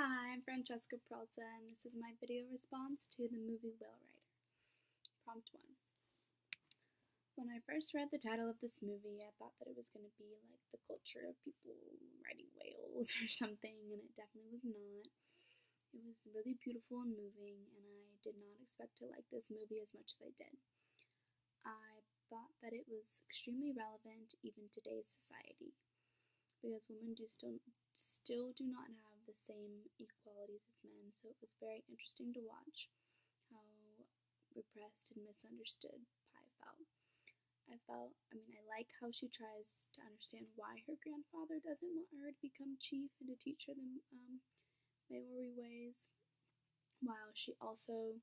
Hi, I'm Francesca Peralta, and this is my video response to the movie Whale Rider. Prompt 1. When I first read the title of this movie, I thought that it was going to be like the culture of people riding whales or something, and it definitely was not. It was really beautiful and moving, and I did not expect to like this movie as much as I did. I thought that it was extremely relevant even to today's society, because women still do not have the same equalities as men, so it was very interesting to watch how repressed and misunderstood Pi felt. I like how she tries to understand why her grandfather doesn't want her to become chief and to teach her the Maori ways, while she also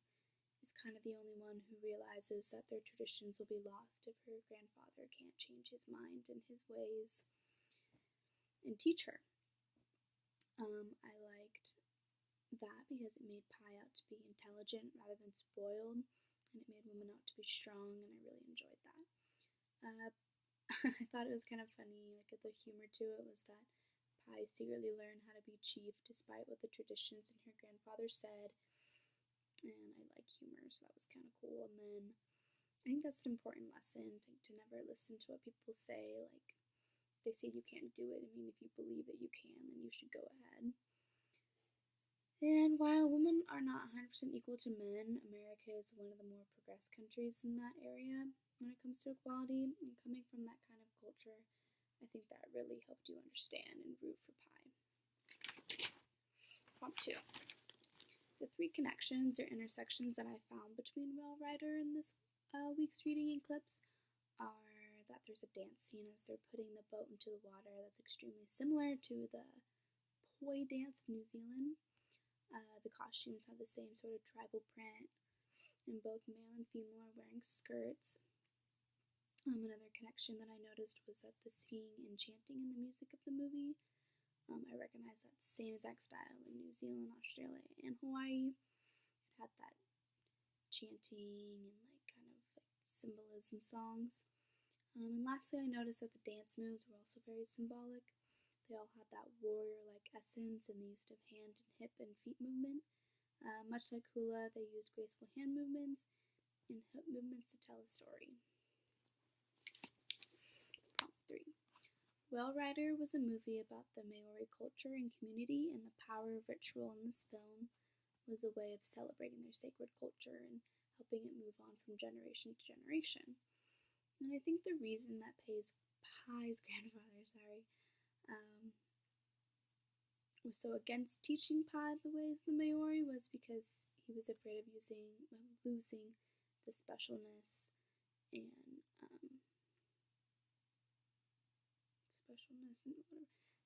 is kind of the only one who realizes that their traditions will be lost if her grandfather can't change his mind and his ways and teach her. I liked that because it made Pi out to be intelligent rather than spoiled, and it made women out to be strong, and I really enjoyed that. I thought it was kind of funny, like the humor to it was that Pi secretly learned how to be chief despite what the traditions and her grandfather said, and I like humor, so that was kind of cool. And then I think that's an important lesson to never listen to what people say, like they say you can't do it. I mean, if you believe that you can, then you should go ahead. And while women are not 100% equal to men, America is one of the more progressed countries in that area when it comes to equality. And coming from that kind of culture, I think that really helped you understand and root for Pi. Prompt 2. The 3 connections or intersections that I found between Whale Rider and this week's reading and clips are that there's a dance scene as they're putting the boat into the water that's extremely similar to the poi dance of New Zealand. The costumes have the same sort of tribal print, and both male and female are wearing skirts. Another connection that I noticed was that the singing and chanting in the music of the movie, I recognize that same exact style in New Zealand, Australia, and Hawaii. It had that chanting and like kind of like symbolism songs. And lastly, I noticed that the dance moves were also very symbolic. They all had that warrior-like essence, and they used to have hand and hip and feet movement. Much like hula, they used graceful hand movements and hip movements to tell a story. Prompt 3. Whale Rider was a movie about the Maori culture and community, and the power of ritual in this film was a way of celebrating their sacred culture and helping it move on from generation to generation. And I think the reason that Pi's grandfather, was so against teaching Pi the ways of the Maori was because he was afraid of losing the specialness and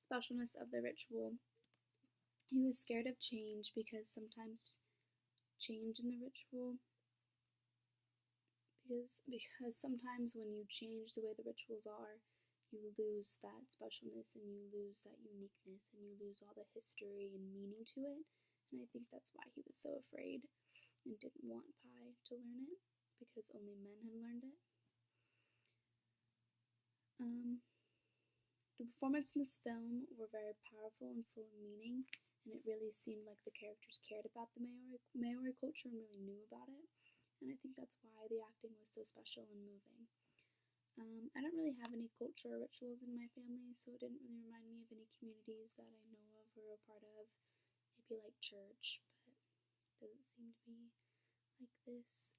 specialness of the ritual. He was scared of change because sometimes change in the ritual because sometimes when you change the way the rituals are, you lose that specialness and you lose that uniqueness and you lose all the history and meaning to it. And I think that's why he was so afraid and didn't want Pi to learn it, because only men had learned it. The performances in this film were very powerful and full of meaning, and it really seemed like the characters cared about the Maori culture and really knew about it. And I think that's why the acting was so special and moving. I don't really have any culture or rituals in my family, so it didn't really remind me of any communities that I know of or a part of. Maybe like church, but it doesn't seem to be like this.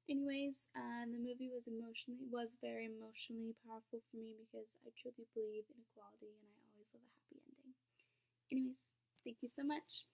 Anyways, the movie was very emotionally powerful for me because I truly believe in equality and I always love a happy ending. Anyways, thank you so much.